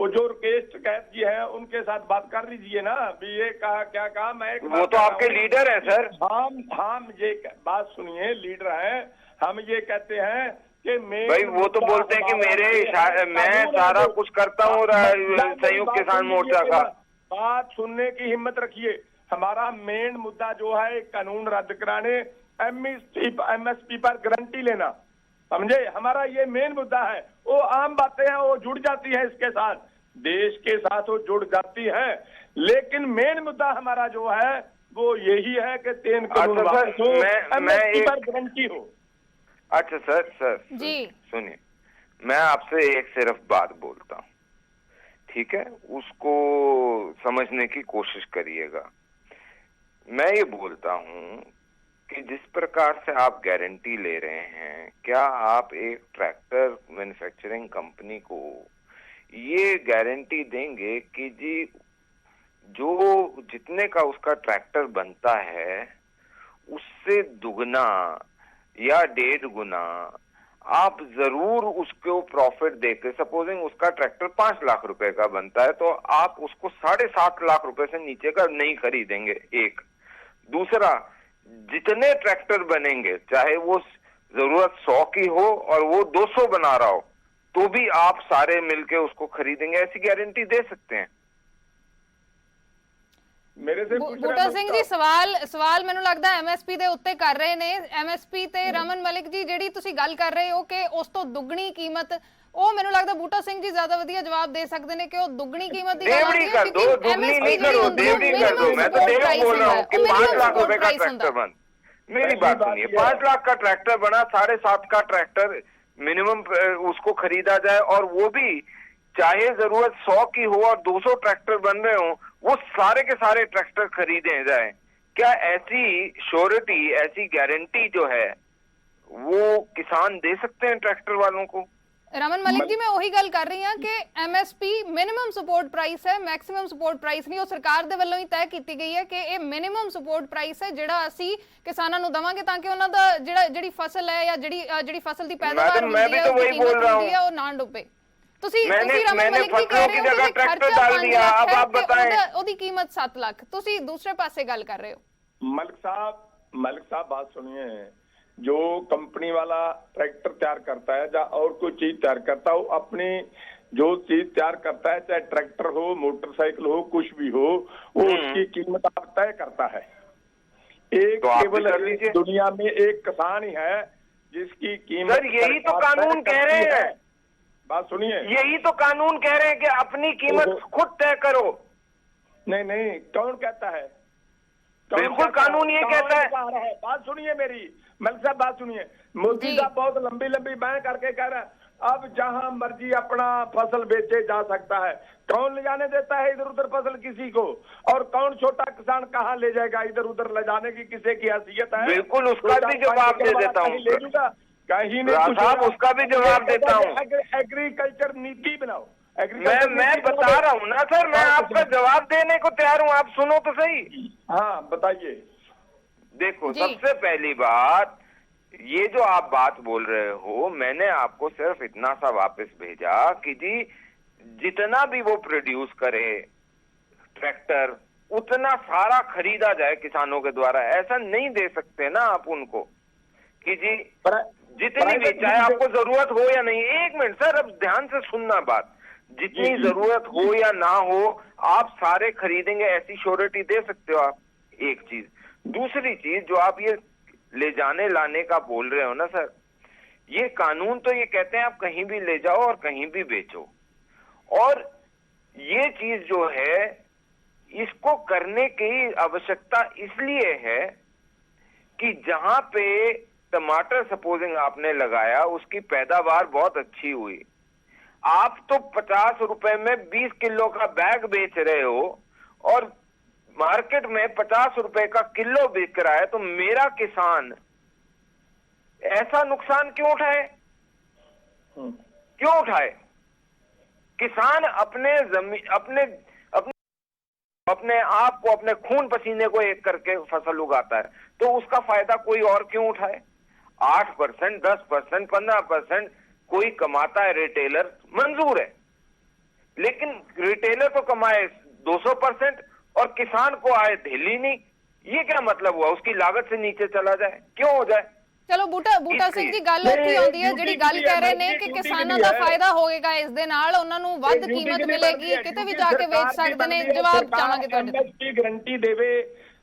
वो जो रुकेश कैफ जी हैं उनके साथ बात कर लीजिए ना। भी ये कहा क्या कहा, मैं वो तो आपके लीडर हैं सर। हम ये बात सुनिए, लीडर हैं, हम ये कहते हैं कि भाई वो तो बोलते हैं कि मैं सारा कुछ करता हूँ संयुक्त किसान मोर्चा का। बात सुनने की हिम्मत रखिए। हमारा मेन मुद्दा जो है कानून रद्द कराने, एमएसपी पर गारंटी लेना, समझे, हमारा ये मेन मुद्दा है। वो आम बातें हैं, वो जुड़ जाती है इसके साथ, देश के साथ वो जुड़ जाती है, लेकिन मेन मुद्दा हमारा जो है वो यही है कि 3 कानून वापस हो, एमएसपी पर गारंटी हो। अच्छा सर जी सुनिए, मैं आपसे एक सिर्फ बात बोलता हूँ, ठीक है, उसको समझने की कोशिश करिएगा। मैं ये बोलता हूँ कि जिस प्रकार से आप गारंटी ले रहे हैं, क्या आप एक ट्रैक्टर मैन्युफैक्चरिंग कंपनी को ये गारंटी देंगे कि जी जो जितने का उसका ट्रैक्टर बनता है उससे दुगना या 1.5 गुना आप जरूर उसको प्रॉफिट देके, सपोजिंग उसका ट्रैक्टर 5 लाख रुपए का बनता है तो आप उसको 7.5 लाख रुपए से नीचे का नहीं खरीदेंगे? एक। दूसरा, जितने ट्रैक्टर बनेंगे, चाहे वो जरूरत 100 की हो और वो 200 बना रहा हो, तो भी आप सारे मिलके उसको खरीदेंगे, ऐसी गारंटी दे सकते हैं? मेरे से बूटा सिंह जी सवाल ਮੈਨੂੰ ਲੱਗਦਾ ਐਮਐਸਪੀ ਦੇ ਉੱਤੇ ਕਰ ਰਹੇ ਨੇ। ਐਮਐਸਪੀ ਤੇ ਰਮਨ ਮਲਿਕ ਜੀ ਜਿਹੜੀ ਤੁਸੀਂ ਗੱਲ ਕਰ ਰਹੇ ਹੋ ਕਿ ਉਸ ਤੋਂ ਦੁੱਗਣੀ ਕੀਮਤ, ਉਹ ਮੈਨੂੰ ਲੱਗਦਾ ਬੂਟਾ ਸਿੰਘ ਜੀ ਜ਼ਿਆਦਾ ਵਧੀਆ ਜਵਾਬ ਦੇ ਸਕਦੇ ਨੇ ਕਿ ਉਹ ਦੁੱਗਣੀ ਕੀਮਤ ਦੀ ਗੱਲ देवड़ी कर दो, दुगनी नहीं करो, देवड़ी कर दो। मैं तो देव बोल रहा हूँ कि 5 लाख रुपए का ट्रैक्टर बन, मेरी बात सुनिए, 5 लाख का ट्रैक्टर बना, 7.5 का ट्रैक्टर मिनिमम उसको खरीदा जाए, और वो भी चाहे जरूरत 100 की हो और 200 ट्रैक्टर बन रहे हो, वो सारे के सारे ट्रैक्टर खरीदे जाए। क्या ऐसी श्योरिटी, ऐसी गारंटी जो है वो किसान दे सकते हैं ट्रैक्टर वालों को? ਰਮਨ ਮਲਿਕ ਜੀ, ਮੈਂ ਉਹੀ ਗੱਲ ਕਰ ਰਹੀ ਹਾਂ ਕਿ ਐਮਐਸਪੀ ਮਿਨੀਮਮ ਸਪੋਰਟ ਪ੍ਰਾਈਸ ਹੈ, ਮੈਕਸਿਮਮ ਸਪੋਰਟ ਪ੍ਰਾਈਸ ਨਹੀਂ। ਉਹ ਸਰਕਾਰ ਦੇ ਵੱਲੋਂ ਹੀ ਤੈਅ ਕੀਤੀ ਗਈ ਹੈ ਕਿ ਇਹ ਮਿਨੀਮਮ ਸਪੋਰਟ ਪ੍ਰਾਈਸ ਹੈ ਜਿਹੜਾ ਅਸੀਂ ਕਿਸਾਨਾਂ ਨੂੰ ਦਵਾਂਗੇ ਤਾਂ ਕਿ ਉਹਨਾਂ ਦਾ ਜਿਹੜੀ ਫਸਲ ਹੈ ਜਾਂ ਜਿਹੜੀ ਫਸਲ ਦੀ ਪੈਦਾਵਾਰ ਹੁੰਦੀ ਹੈ ਉਹ ਨਾ ਡੁੱਬੇ। ਤੁਸੀਂ ਰਮਨ ਮਲਿਕ ਜੀ ਕਹਿ ਰਹੇ ਹੋ ਕਿ ਖਰਚਾ 5 ਲੱਖ ਹੈ, ਉਹਦੀ ਕੀਮਤ 7 ਲੱਖ, ਤੁਸੀਂ ਦੂਸਰੇ ਪਾਸੇ ਗੱਲ ਕਰ ਰਹੇ ਹੋ। मलिक साहब बात सुनिए, जो कंपनी वाला ट्रैक्टर तैयार करता है या और कोई चीज तैयार करता है, वो अपनी जो चीज तैयार करता है, चाहे ट्रैक्टर हो, मोटरसाइकिल हो, कुछ भी हो, वो उसकी कीमत आप तय करता है। एक तो केवल दुनिया में एक किसान ही है जिसकी कीमत, सर यही तो कानून कह रहे हैं, बात सुनिए, यही तो कानून कह रहे हैं कि अपनी कीमत खुद तय करो। नहीं, कौन कहता है? बिल्कुल कानून ये कहता है। बात सुनिए मेरी, मलिक साहब बात सुनिए। मोदी साहब बहुत लंबी बातें करके कह रहे हैं अब जहां मर्जी अपना फसल बेचे जा सकता है। कौन ले जाने देता है इधर उधर फसल किसी को? और कौन छोटा किसान कहाँ ले जाएगा इधर उधर ले जाने की किसी की हैसियत है? बिल्कुल उसका भी जवाब दे देता हूँ, कहीं नहीं साहब उसका भी जवाब देता हूँ। एग्रीकल्चर नीति बनाओ। मैं बता रहा हूँ ना सर, मैं आपका जवाब देने को तैयार हूँ, आप सुनो तो सही। हाँ बताइए। देखो, सबसे पहली बात, ये जो आप बात बोल रहे हो, मैंने आपको सिर्फ इतना सा वापस भेजा कि जी जितना भी वो प्रोड्यूस करे ट्रैक्टर, उतना सारा खरीदा जाए किसानों के द्वारा। ऐसा नहीं दे सकते ना आप उनको कि जी जितनी भी, चाहे आपको जरूरत हो या नहीं। 1 मिनट सर, अब ध्यान से सुनना बात, जितनी जरूरत हो या ना हो आप सारे खरीदेंगे, ऐसी श्योरिटी दे सकते हो आप? एक चीज। दूसरी चीज, जो आप ये ले जाने लाने का बोल रहे हो ना सर, ये कानून तो ये कहते हैं आप कहीं भी ले जाओ और कहीं भी बेचो, और ये चीज जो है इसको करने की आवश्यकता इसलिए है कि जहां पे टमाटर सपोजिंग आपने लगाया, उसकी पैदावार बहुत अच्छी हुई, आप तो 50 रुपए में 20 किलो का बैग बेच रहे हो और मार्केट में 50 रुपए का किलो बिक रहा है, तो मेरा किसान ऐसा नुकसान क्यों उठाए? क्यों उठाए? किसान अपने जमीन, अपने आप को, अपने खून पसीने को एक करके फसल उगाता है, तो उसका फायदा कोई और क्यों उठाए? 8%, 10%, 15% कोई कमाता है, रिटेलर मंजूर है, लेकिन रिटेलर तो कमाए 200% और किसान को आए ढीली नहीं। ये क्या मतलब हुआ? उसकी लागत से नीचे चला जाए, क्यों हो जाए? ਚਲੋ ਬੂਟਾ ਸਿੰਘ ਜੀ, ਗੱਲ ਉੱਥੇ ਆਉਂਦੀ ਹੈ ਜਿਹੜੀ ਗੱਲ ਕਹਿ ਰਹੇ ਨੇ ਕਿ ਕਿਸਾਨਾਂ ਦਾ ਫਾਇਦਾ ਹੋਵੇਗਾ ਇਸ ਦੇ ਨਾਲ, ਉਹਨਾਂ ਨੂੰ ਵੱਧ ਕੀਮਤ ਮਿਲੇਗੀ, ਕਿਤੇ ਵੀ ਜਾ ਕੇ ਵੇਚ ਸਕਦੇ ਨੇ। ਜਵਾਬ ਚਾਹਾਂਗੇ ਤੁਹਾਡੇ ਤੋਂ। ਐਮਐਸਪੀ ਗਰੰਟੀ ਦੇਵੇ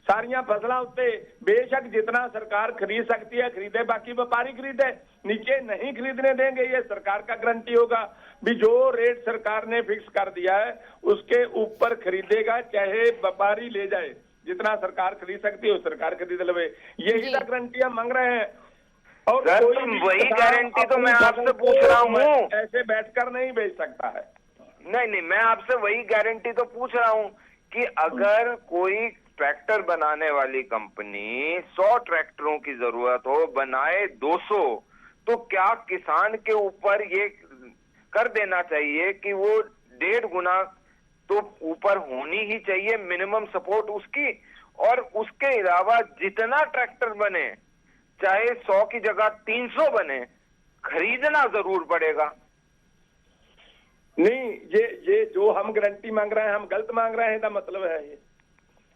ਸਾਰੀਆਂ ਫਸਲਾਂ ਉੱਤੇ, बेशक जितना सरकार खरीद सकती है खरीदे, बाकी व्यापारी खरीदे, नीचे नहीं खरीदने देंगे। ये सरकार का गारंटी होगा भी जो रेट सरकार ने फिक्स कर दिया है उसके ऊपर खरीदेगा, चाहे व्यापारी ले जाए। जितना सरकार खरीद सकती है वो सरकार खरीद ले, यही तो गारंटी हम मांग रहे हैं। और वही गारंटी तो मैं आपसे पूछ रहा हूँ, ऐसे बैठकर नहीं बेच सकता है। नहीं, मैं आपसे वही गारंटी तो पूछ रहा हूँ कि अगर कोई ट्रैक्टर बनाने वाली कंपनी 100 ट्रैक्टरों की जरूरत हो, बनाए 200, तो क्या किसान के ऊपर ये कर देना चाहिए कि वो 1.5 गुना तो ऊपर होनी ही चाहिए मिनिमम सपोर्ट उसकी, और उसके अलावा जितना ट्रैक्टर बने, चाहे 100 की जगह 300 बने, खरीदना जरूर पड़ेगा। नहीं, ये जो हम गारंटी मांग रहे हैं हम गलत मांग रहे हैं, इसका मतलब है ये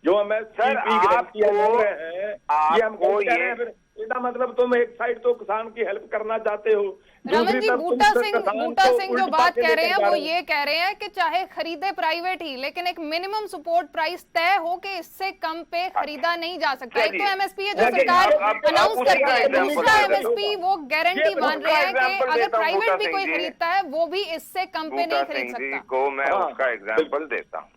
जो हमें सर गारंटी मांग रहे हैं ये हम गलत कह रहे हैं। फिर इसका मतलब तुम एक साइड तो किसान की हेल्प करना चाहते हो, रमन जी, बूटा सिंह जो बात कह रहे हैं वो ये कह रहे हैं कि चाहे खरीदे प्राइवेट ही, लेकिन एक मिनिमम सपोर्ट प्राइस तय हो कि इससे कम पे खरीदा नहीं जा सकता। एक तो एमएसपी है जो सरकार अनाउंस करती है, दूसरा एमएसपी वो गारंटी मान रहे हैं कि अगर प्राइवेट भी कोई खरीदता है वो भी इससे कम पे नहीं खरीद सकता। को मैं उसका एग्जाम्पल देता हूँ।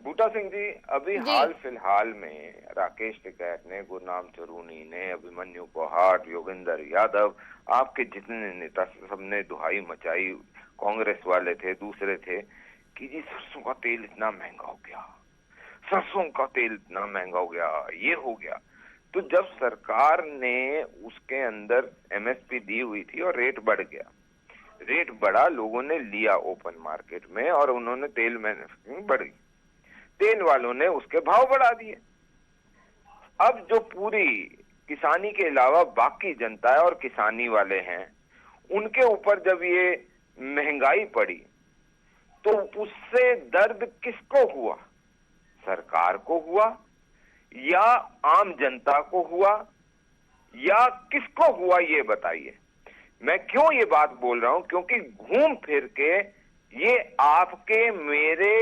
बूटा सिंह जी, अभी हाल फिलहाल में राकेश टिकैत ने, गुरनाम चरूनी ने, अभिमन्यु कोहाट, योगेंद्र यादव, आपके जितने नेता सबने दुहाई मचाई, कांग्रेस वाले थे, दूसरे थे, कि जी सरसों का तेल इतना महंगा हो गया, सरसों का तेल इतना महंगा हो गया, ये हो गया। तो जब सरकार ने उसके अंदर एमएसपी दी हुई थी और रेट बढ़ गया, रेट बढ़ा, लोगों ने लिया ओपन मार्केट में और उन्होंने तेल मैन्युफैक्चरिंग बढ़ी, तेल वालों ने उसके भाव बढ़ा दिए। अब जो पूरी किसानी के अलावा बाकी जनता है और किसानी वाले हैं, उनके ऊपर जब ये महंगाई पड़ी तो उससे दर्द किसको हुआ? सरकार को हुआ या आम जनता को हुआ या किसको हुआ? ये बताइए। मैं क्यों ये बात बोल रहा हूं? क्योंकि घूम फिर के ये आपके, मेरे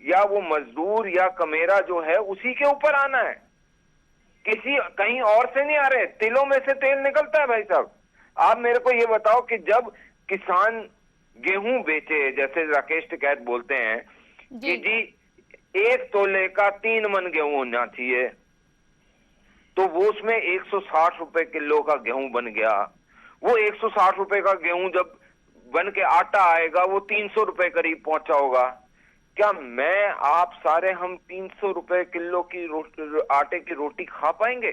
या वो मजदूर या कमेरा जो है उसी के ऊपर आना है, किसी कहीं और से नहीं आ रहे। तिलों में से तेल निकलता है भाई साहब। आप मेरे को ये बताओ कि जब किसान गेहूं बेचे, जैसे राकेश टिकैत बोलते हैं कि जी 1 तोले का 3 मन गेहूं होना चाहिए, तो वो उसमें 160 रुपए किलो का गेहूं बन गया। वो 160 रुपए का गेहूं जब बन के आटा आएगा वो 300 रुपए करीब पहुंचा होगा। क्या मैं, आप सारे हम 300 रुपए किलो की आटे की रोटी खा पाएंगे?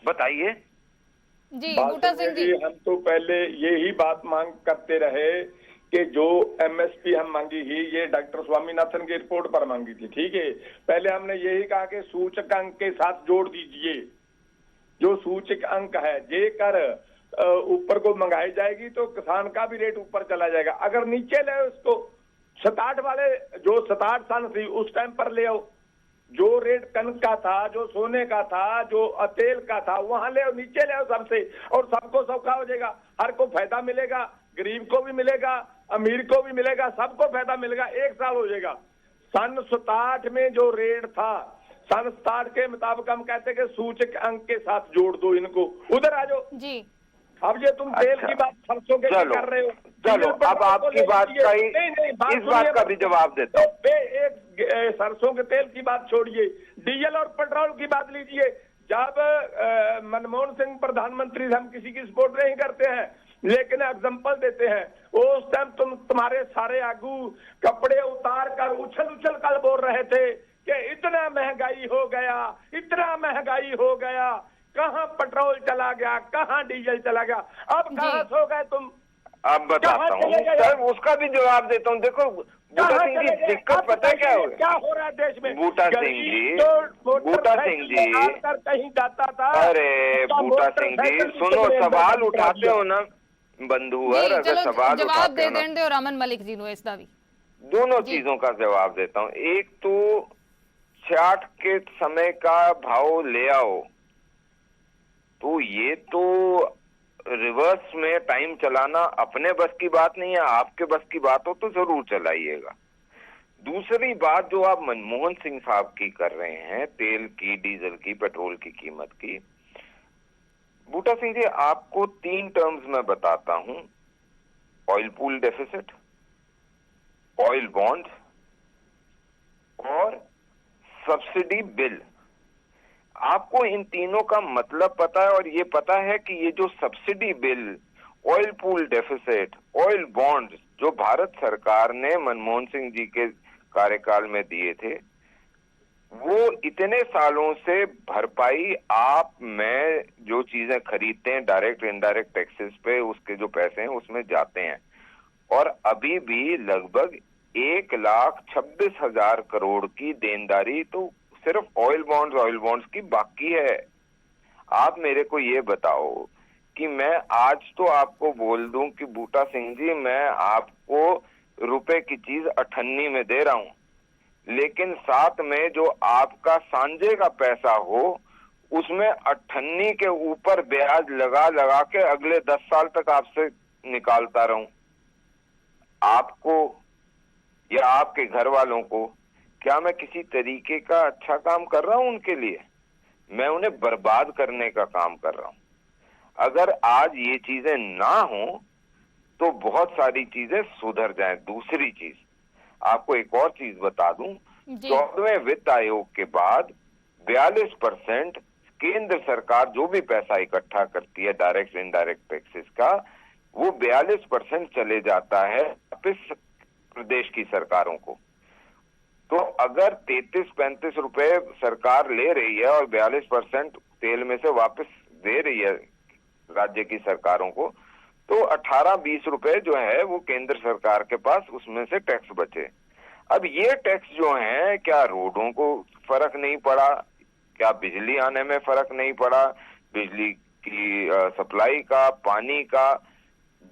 बताइए जी। बूटा सिंह जी, हम तो पहले यही बात मांग करते रहे कि जो एमएसपी हम मांगी ही, ये डॉक्टर स्वामीनाथन की रिपोर्ट पर मांगी थी, ठीक है। पहले हमने यही कहा कि सूचकांक के साथ जोड़ दीजिए, जो सूचक अंक है जे कर ऊपर को मंगाई जाएगी तो किसान का भी रेट ऊपर चला जाएगा। अगर नीचे ले उसको 67 वाले, जो 67 सन थी उस टाइम पर ले आओ, जो रेट कनक का था, जो सोने का था, जो तेल का था, वहां ले आओ, नीचे ले आओ सबसे, और सबको सौखा हो जाएगा। हर को फायदा मिलेगा, गरीब को भी मिलेगा, अमीर को भी मिलेगा, सबको फायदा मिलेगा। 1 साल हो जाएगा। सन 67 में जो रेट था, सन 67 के मुताबिक हम कहते कि सूचक अंक के साथ जोड़ दो इनको। उधर आ जाओ जी। अब ये तुम तेल की बात सरसों के कर रहे हो, चलो अब आपकी बात का ही, इस बात का भी जवाब देता हूँ। एक सरसों के तेल की बात छोड़िए, डीजल और पेट्रोल की बात लीजिए। जब मनमोहन सिंह प्रधानमंत्री, हम किसी की सपोर्ट नहीं करते हैं, लेकिन एग्जाम्पल देते हैं, उस टाइम तुम्हारे सारे आगू कपड़े उतार कर उछल उछल कर बोल रहे थे कि इतना महंगाई हो गया, इतना महंगाई हो गया, कहाँ पेट्रोल चला गया, कहाँ डीजल चला गया, अब कहाँ सो गए तुम? अब बताता हूँ सर, उसका भी जवाब देता हूँ। देखो बूटा सिंह जी, दिक्कत पता है क्या हो रहा है देश में? बूटा सिंह जी, कहीं जाता था। अरे बूटा सिंह जी सुनो, सवाल उठाते हो ना, बंधुवर अगर सवाल जवाब दे दें रमन मलिक जी नो इसका भी दोनों चीजों का जवाब देता हूँ। एक तो 66 के समय का भाव ले आओ, तो ये तो रिवर्स में टाइम चलाना अपने बस की बात नहीं है। आपके बस की बात हो तो जरूर चलाइएगा। दूसरी बात जो आप मनमोहन सिंह साहब की कर रहे हैं, तेल की, डीजल की, पेट्रोल की कीमत की, बूटा सिंह जी आपको 3 टर्म्स में बताता हूं, oil pool deficit, oil bond और सब्सिडी बिल। आपको इन तीनों का मतलब पता है और ये पता है कि ये जो subsidy bill, oil pool deficit, oil bond जो भारत सरकार ने मनमोहन सिंह जी के कार्यकाल में दिए थे, वो इतने सालों से भरपाई आप मैं जो चीजें खरीदते हैं डायरेक्ट इनडायरेक्ट टैक्सेस पे, उसके जो पैसे हैं उसमें जाते हैं। और अभी भी लगभग 1,26,000 करोड़ की देनदारी तो सिर्फ ऑयल बॉन्ड्स की बाकी है। आप मेरे को ये बताओ कि मैं आज तो आपको बोल दूं कि बूटा सिंह जी मैं आपको रुपए की चीज 98 में दे रहा हूं, लेकिन साथ में जो आपका सांझे का पैसा हो उसमें 98 के ऊपर ब्याज लगा लगा के अगले 10 साल तक आपसे निकालता रहूं। आपको या आपके घर वालों को क्या मैं किसी तरीके का अच्छा काम कर रहा हूं उनके लिए? मैं उन्हें बर्बाद करने का काम कर रहा हूं। अगर आज ये चीजें ना हो तो बहुत सारी चीजें सुधर जाएं। दूसरी चीज आपको एक और चीज बता दूं, 14वें वित्त आयोग के बाद 42% केंद्र सरकार जो भी पैसा इकट्ठा करती है डायरेक्ट इनडायरेक्ट टैक्सेस का, वो 42% चले जाता है वापिस प्रदेश की सरकारों को। तो अगर 33-35 रुपए सरकार ले रही है और 42% तेल में से वापस दे रही है राज्य की सरकारों को, तो 18-20 रुपए जो है वो केंद्र सरकार के पास उसमें से टैक्स बचे। अब ये टैक्स जो है, क्या रोडों को फर्क नहीं पड़ा? क्या बिजली आने में फर्क नहीं पड़ा? बिजली की सप्लाई का, पानी का,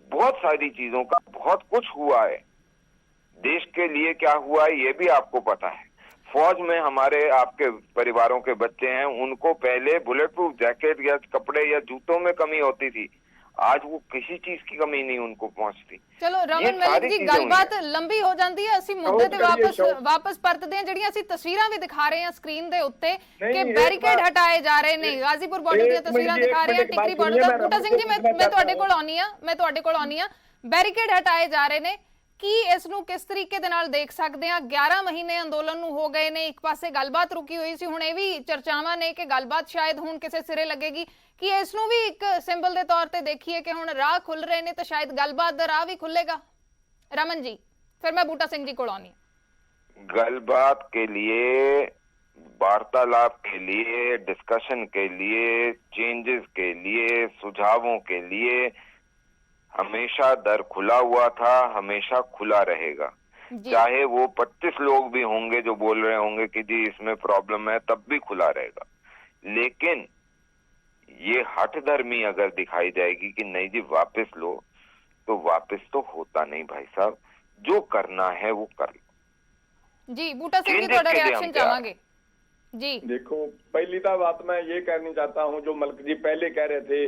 बहुत सारी चीजों का बहुत कुछ हुआ है। देश के लिए क्या हुआ है ये भी आपको पता है। फौज में हमारे आपके परिवारों के बच्चे हैं, उनको पहले बुलेट प्रूफ जैकेट या कपड़े या जूतों में कमी होती थी, आज वो किसी चीज की कमी नहीं उनको पहुंचती। चलो रमन मलिक जी गलबात लंबी हो जाती है, ਅਸੀਂ ਮੁੱਦੇ ਤੇ ਵਾਪਸ ਪਰਤਦੇ ਹਾਂ। ਜਿਹੜੀਆਂ ਅਸੀਂ ਤਸਵੀਰਾਂ ਵੀ ਦਿਖਾ ਰਹੇ ਹਾਂ ਸਕਰੀਨ ਦੇ ਉੱਤੇ ਕਿ ਬੈਰੀਕੇਡ ਹਟਾਏ ਜਾ ਰਹੇ ਨੇ, ਗਾਜ਼ੀਪੁਰ ਬਾਰਡਰ ਦੀਆਂ ਤਸਵੀਰਾਂ ਦਿਖਾ ਰਹੇ ਹਾਂ, ਟਿਕਰੀ ਬਾਰਡਰ ਦਾ। ਬੂਟਾ ਸਿੰਘ ਜੀ ਮੈਂ ਤੁਹਾਡੇ ਕੋਲ ਆਉਣੀ ਆ, ਬੈਰੀਕੇਡ ਹਟਾਏ ਜਾ ਰਹੇ ਨੇ, ਕੀ ਇਸ ਨੂੰ ਕਿਸ ਤਰੀਕੇ ਦੇ ਨਾਲ ਦੇਖ ਸਕਦੇ ਆ? 11 ਮਹੀਨੇ ਅੰਦੋਲਨ ਨੂੰ ਹੋ ਗਏ ਨੇ, ਇੱਕ ਪਾਸੇ ਗੱਲਬਾਤ ਰੁਕੀ ਹੋਈ ਸੀ, ਹੁਣ ਇਹ ਵੀ ਚਰਚਾਵਾਂ ਨੇ ਕਿ ਗੱਲਬਾਤ ਸ਼ਾਇਦ ਹੁਣ ਕਿਸੇ ਸਿਰੇ ਲੱਗੇਗੀ। ਕਿ ਇਸ ਨੂੰ ਵੀ ਇੱਕ ਸਿੰਬਲ ਦੇ ਤੌਰ ਤੇ ਦੇਖੀਏ ਕਿ ਹੁਣ ਰਾਹ ਖੁੱਲ ਰਹੇ ਨੇ ਤਾਂ ਸ਼ਾਇਦ ਗੱਲਬਾਤ ਦਾ ਰਾਹ ਵੀ ਖੁੱਲੇਗਾ। रमन जी, फिर मैं बूटा सिंह जी को आनी। गलबात के लिए, वार्तालाप के लिए, डिस्कशन के लिए, चेंजेस के लिए, सुझावों के लिए हमेशा दर खुला हुआ था, हमेशा खुला रहेगा। चाहे वो 25 लोग भी होंगे जो बोल रहे होंगे कि जी इसमें प्रॉब्लम है, तब भी खुला रहेगा। लेकिन ये हठधर्मी अगर दिखाई जाएगी कि नहीं जी वापस लो, तो वापस तो होता नहीं भाई साहब। जो करना है वो कर लो। जी बूटा सिंह जी थोड़ा रिएक्शन चाहेंगे जी। देखो पहली तो बात मैं ये कहनी चाहता हूँ, जो मलिक जी पहले कह रहे थे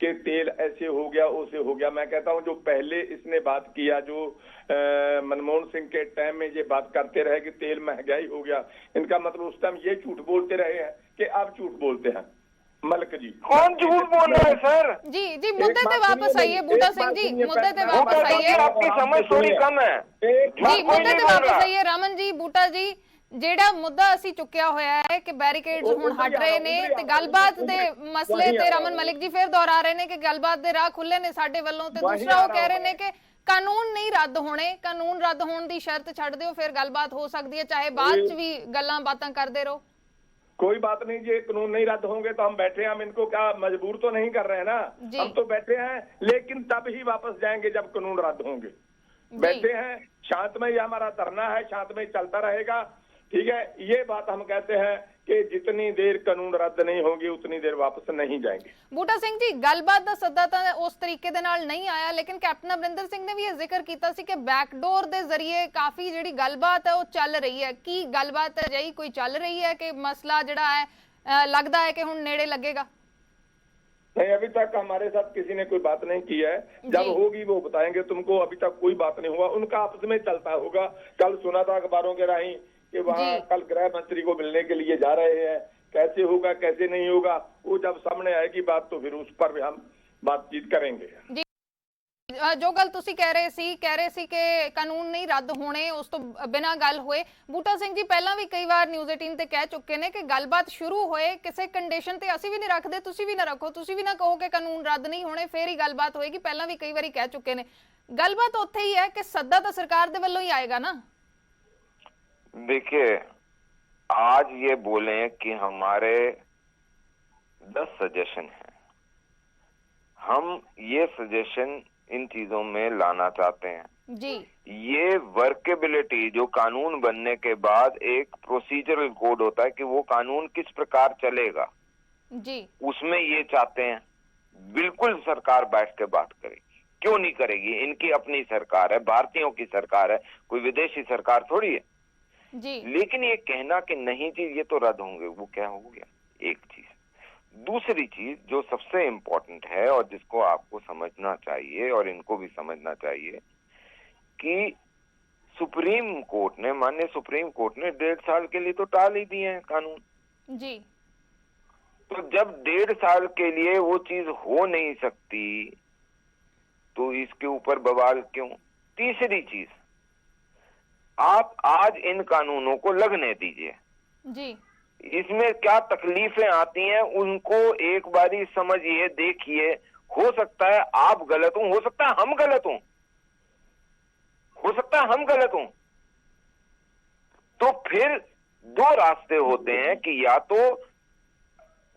कि तेल ऐसे हो गया वैसे हो गया, मैं कहता हूँ जो पहले इसने बात किया, जो मनमोहन सिंह के टाइम में ये बात करते रहे कि तेल महंगाई हो गया, इनका मतलब उस टाइम ये झूठ बोलते रहे हैं कि आप झूठ बोलते हैं। मलिक जी कौन झूठ बोल रहे हैं सर? जी जी मुद्दे पे वापस आइए बूटा सिंह जी, मुद्दे पे वापस आइए। आपकी समझ थोड़ी कम है जी, मुद्दे पे वापस आइए। रमन जी, बूटा जी, ਜਿਹੜਾ ਮੁੱਦਾ ਅਸੀਂ ਚੁੱਕਿਆ ਹੋਇਆ ਹੈ ਕਿ ਬੈਰੀਕੇਡਸ ਹੁਣ ਹਟ ਰਹੇ ਨੇ ਤੇ ਗੱਲਬਾਤ ਦੇ ਮਸਲੇ ਤੇ ਰਮਨ ਮਲਿਕ ਜੀ ਫਿਰ ਦੁਹਰਾ ਰਹੇ ਨੇ ਕਿ ਗੱਲਬਾਤ ਦੇ ਰਾਹ ਖੁੱਲੇ ਨੇ ਸਾਡੇ ਵੱਲੋਂ, ਤੇ ਦੂਸਰਾ ਉਹ ਕਹਿ ਰਹੇ ਨੇ ਕਿ ਕਾਨੂੰਨ ਨਹੀਂ ਰੱਦ ਹੋਣੇ, ਕਾਨੂੰਨ ਰੱਦ ਹੋਣ ਦੀ ਸ਼ਰਤ ਛੱਡ ਦਿਓ ਫਿਰ ਗੱਲਬਾਤ ਹੋ ਸਕਦੀ ਹੈ, ਚਾਹੇ ਬਾਅਦ ਚ ਵੀ ਗੱਲਾਂ ਬਾਤਾਂ ਕਰਦੇ ਰਹੋ। कोई बात नहीं, ये कानून नहीं रद्द होंगे तो हम बैठे हैं, हम इनको क्या मजबूर तो नहीं कर रहे हैं ना, हम तो बैठे हैं, लेकिन तब ही वापस जाएंगे जब कानून रद्द होंगे। बैठे हैं, शांतमय हमारा धरना है, शांतमय चलता रहेगा, ठीक है। ये बात हम कहते हैं कि जितनी देर कानून रद्द नहीं होगी उतनी देर वापस नहीं जाएंगे। ਬੂਟਾ ਸਿੰਘ ਜੀ, ਗੱਲਬਾਤ ਦਾ ਸੱਦਾ ਤਾਂ ਉਸ ਤਰੀਕੇ ਦੇ ਨਾਲ ਨਹੀਂ ਆਇਆ, ਲੇਕਿਨ ਕੈਪਟਨ ਅਮਰਿੰਦਰ ਸਿੰਘ ਨੇ ਵੀ ਇਹ ਜ਼ਿਕਰ ਕੀਤਾ ਸੀ ਕਿ ਬੈਕਡੋਰ ਦੇ ਜ਼ਰੀਏ ਕਾਫੀ ਜਿਹੜੀ ਗੱਲਬਾਤ ਹੈ ਉਹ ਚੱਲ ਰਹੀ ਹੈ। ਕੀ ਗੱਲਬਾਤ ਅਜਿਹੀ ਕੋਈ ਚੱਲ ਰਹੀ ਹੈ ਕਿ ਮਸਲਾ ਜਿਹੜਾ ਹੈ लगता है कि हुण नेड़े लगेगा? नहीं, अभी तक हमारे साथ किसी ने कोई बात नहीं की है। जब होगी वो बताएंगे तुमको। अभी तक कोई बात नहीं हुआ, उनका आपस में चलता होगा। कल सुना था अखबारों के राही कि वहाँ कल गृह मंत्री को मिलने के लिए जा रहे हैं। कैसे होगा कैसे नहीं होगा वो जब सामने आएगी बात तो फिर उस पर भी हम बातचीत करेंगे। जो गल तुसी कह रहे सी कि कानून नहीं रद्द होने, उस तो बिना गल होए। बूटा सिंह जी पहला भी कई बार न्यूज़ 18 ते कह चुके ने कि गलबात शुरू होए किसी कंडीशन ते असी भी नहीं रखते, तुसी भी ना रखो, तुसी भी ना कहो कि कानून रद्द नहीं होने फिर ही गलबात होएगी। पहला भी कई बार कह चुके ने। गलबात उत्थे ही है कि सद्दा तो सरकार दे वल्लों ही आएगा ना। देखिए, आज ये बोले कि हमारे 10 सजेशन हैं, हम ये सजेशन इन चीजों में लाना चाहते हैं जी। ये वर्केबिलिटी जो कानून बनने के बाद एक प्रोसीजरल कोड होता है कि वो कानून किस प्रकार चलेगा जी, उसमें ये चाहते हैं। बिल्कुल सरकार बैठ के बात करेगी, क्यों नहीं करेगी? इनकी अपनी सरकार है, भारतीयों की सरकार है, कोई विदेशी सरकार थोड़ी है जी। लेकिन ये कहना कि नहीं जी ये तो रद्द होंगे, वो क्या हो गया? एक चीज। दूसरी चीज जो सबसे इम्पोर्टेंट है और जिसको आपको समझना चाहिए और इनको भी समझना चाहिए कि सुप्रीम कोर्ट ने, माननीय सुप्रीम कोर्ट ने 1.5 साल के लिए तो टाल ही दिए हैं कानून जी। तो जब 1.5 साल के लिए वो चीज हो नहीं सकती तो इसके ऊपर बवाल क्यों? तीसरी चीज, आप आज इन कानूनों को लगने दीजिए जी। इसमें क्या तकलीफें आती हैं उनको एक बारी समझिए, देखिए। हो सकता है आप गलत हो सकता है हम गलत हो सकता है हम गलत हों। तो फिर 2 रास्ते होते हैं कि या तो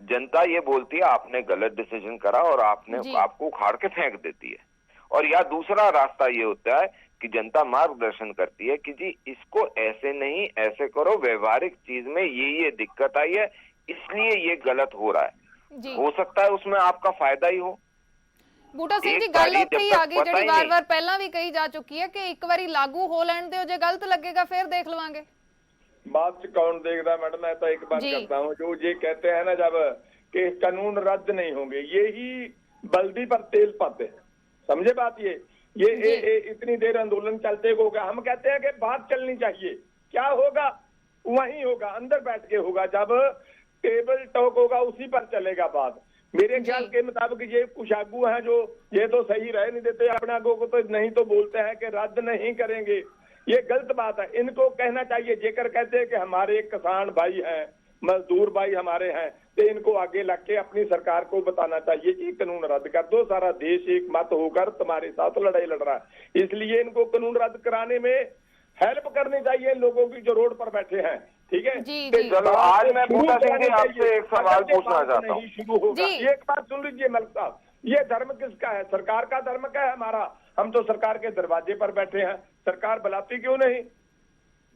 जनता ये बोलती है आपने गलत डिसीजन करा और आपको उखाड़ के फेंक देती है, और या दूसरा रास्ता ये होता है कि जनता मार्गदर्शन करती है कि जी इसको ऐसे नहीं ऐसे करो, व्यवहारिक चीज में ये दिक्कत आई है इसलिए ये गलत हो रहा है। हो सकता है उसमें आपका फायदा ही हो। बूटा सिंह जी गल उत्थे ही आ गई जिहड़ी वार-वार पहला भी कही जा चुकी है कि एक बारी लागू हो लैण दिओ, जे गलत लगेगा फिर देख लवांगे। बात से कौन देखता मैडम? मैं तो एक बात करता हूँ, जो ये कहते हैं ना जब कि कानून रद्द नहीं होंगे, यही बल्दी पर तेल पाते हैं। समझे बात? ये इतनी देर आंदोलन चलते होगा, हम कहते हैं कि बात चलनी चाहिए। क्या होगा? वहीं होगा, अंदर बैठ के होगा, जब टेबल टॉक होगा उसी पर चलेगा बात। मेरे ख्याल के मुताबिक ये कुछ आगू हैं जो ये तो सही रह नहीं देते अपने आगू को, तो नहीं तो बोलते हैं कि रद्द नहीं करेंगे। ये गलत बात है, इनको कहना चाहिए। जेकर कहते हैं कि हमारे किसान भाई हैं, मजदूर भाई हमारे हैं, तो इनको आगे लग के अपनी सरकार को बताना चाहिए कि कानून रद्द कर दो। सारा देश एक मत होकर तुम्हारे साथ लड़ाई लड़ रहा है, इसलिए इनको कानून रद्द कराने में हेल्प करनी चाहिए लोगों की जो रोड पर बैठे हैं। ठीक है जी, जी। चलो आज मैं बूटा सिंह जी आपसे एक सवाल पूछना चाहता हूँ। शुरू होगा, एक बात सुन लीजिए मलिक साहब, ये धर्म किसका है? सरकार का धर्म क्या है हमारा? हम तो सरकार के दरवाजे पर बैठे हैं, सरकार बुलाती क्यों नहीं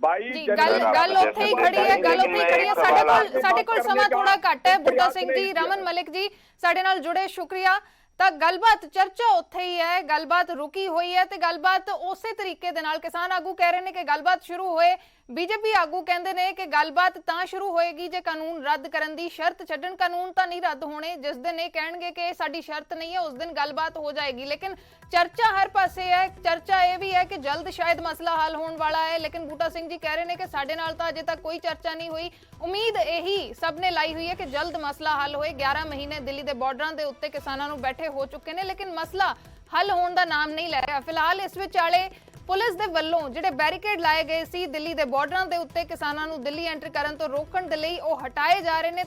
भाई? गल उत्थे ही खड़ी है, गल उत्थे ही खड़ी है। साडे कोल समा थोड़ा घट है। बूटा सिंह जी, रमन मलिक जी साडे नाल जुड़े, शुक्रिया। ਤਾਂ ਗੱਲਬਾਤ ਚਰਚਾ ਉੱਥੇ ਹੀ ਹੈ, ਗੱਲਬਾਤ ਰੁਕੀ ਹੋਈ ਹੈ ਤੇ ਗੱਲਬਾਤ ਉਸੇ ਤਰੀਕੇ ਦੇ ਨਾਲ ਕਿਸਾਨ ਆਗੂ ਕਹਿ ਰਹੇ ਨੇ ਕਿ ਗੱਲਬਾਤ ਸ਼ੁਰੂ ਹੋਏ। ਬੀਜੇਪੀ ਆਗੂ ਕਹਿੰਦੇ ਨੇ ਕਿ ਗੱਲਬਾਤ ਤਾਂ ਸ਼ੁਰੂ ਹੋਏਗੀ ਜੇ ਕਾਨੂੰਨ ਰੱਦ ਕਰਨ ਦੀ ਸ਼ਰਤ ਛੱਡਣ। ਕਾਨੂੰਨ ਤਾਂ ਨਹੀਂ ਰੱਦ ਹੋਣੇ, ਜਿਸ ਦਿਨ ਇਹ ਕਹਿਣਗੇ ਕਿ ਸਾਡੀ ਸ਼ਰਤ ਨਹੀਂ ਹੈ ਉਸ ਦਿਨ ਗੱਲਬਾਤ ਹੋ ਜਾਏਗੀ। ਲੇਕਿਨ ਚਰਚਾ ਹਰ ਪਾਸੇ ਹੈ। ਚਰਚਾ ਇਹ ਵੀ ਹੈ ਕਿ ਜਲਦ ਸ਼ਾਇਦ ਮਸਲਾ ਹੱਲ ਹੋਣ ਵਾਲਾ ਹੈ, ਲੇਕਿਨ ਬੂਟਾ ਸਿੰਘ ਜੀ ਕਹਿ ਰਹੇ ਨੇ ਕਿ ਸਾਡੇ ਨਾਲ ਤਾਂ ਅਜੇ ਤੱਕ ਕੋਈ ਚਰਚਾ ਨਹੀਂ ਹੋਈ। ਉਮੀਦ ਇਹੀ ਸਭ ਨੇ ਲਾਈ ਹੋਈ ਹੈ ਕਿ ਜਲਦ ਮਸਲਾ ਹੱਲ ਹੋਏ। 11 ਮਹੀਨੇ ਦਿੱਲੀ ਦੇ ਬਾਰਡਰਾਂ ਦੇ ਉੱਤੇ ਕਿਸਾਨਾਂ ਨੂੰ ਬੈਠੇ ਹੋ ਚੁੱਕੇ ਨੇ, ਲੇਕਿਨ ਮਸਲਾ ਹੱਲ ਹੋਣ ਦਾ ਨਾਮ ਨਹੀਂ ਲੈ ਰਿਹਾ। ਫਿਲਹਾਲ ਇਸ ਵਿਚਾਲੇ ਪੁਲਿਸ ਦੇ ਵੱਲੋਂ ਜਿਹੜੇ ਬੈਰੀਕੇਡ ਲਾਏ ਗਏ ਸੀ ਦਿੱਲੀ ਦੇ ਬਾਰਡਰਾਂ ਦੇ ਉੱਤੇ ਕਿਸਾਨਾਂ ਨੂੰ ਦਿੱਲੀ ਐਂਟਰ ਕਰਨ ਤੋਂ ਰੋਕਣ ਦੇ ਲਈ, ਉਹ ਹਟਾਏ ਜਾ ਰਹੇ ਨੇ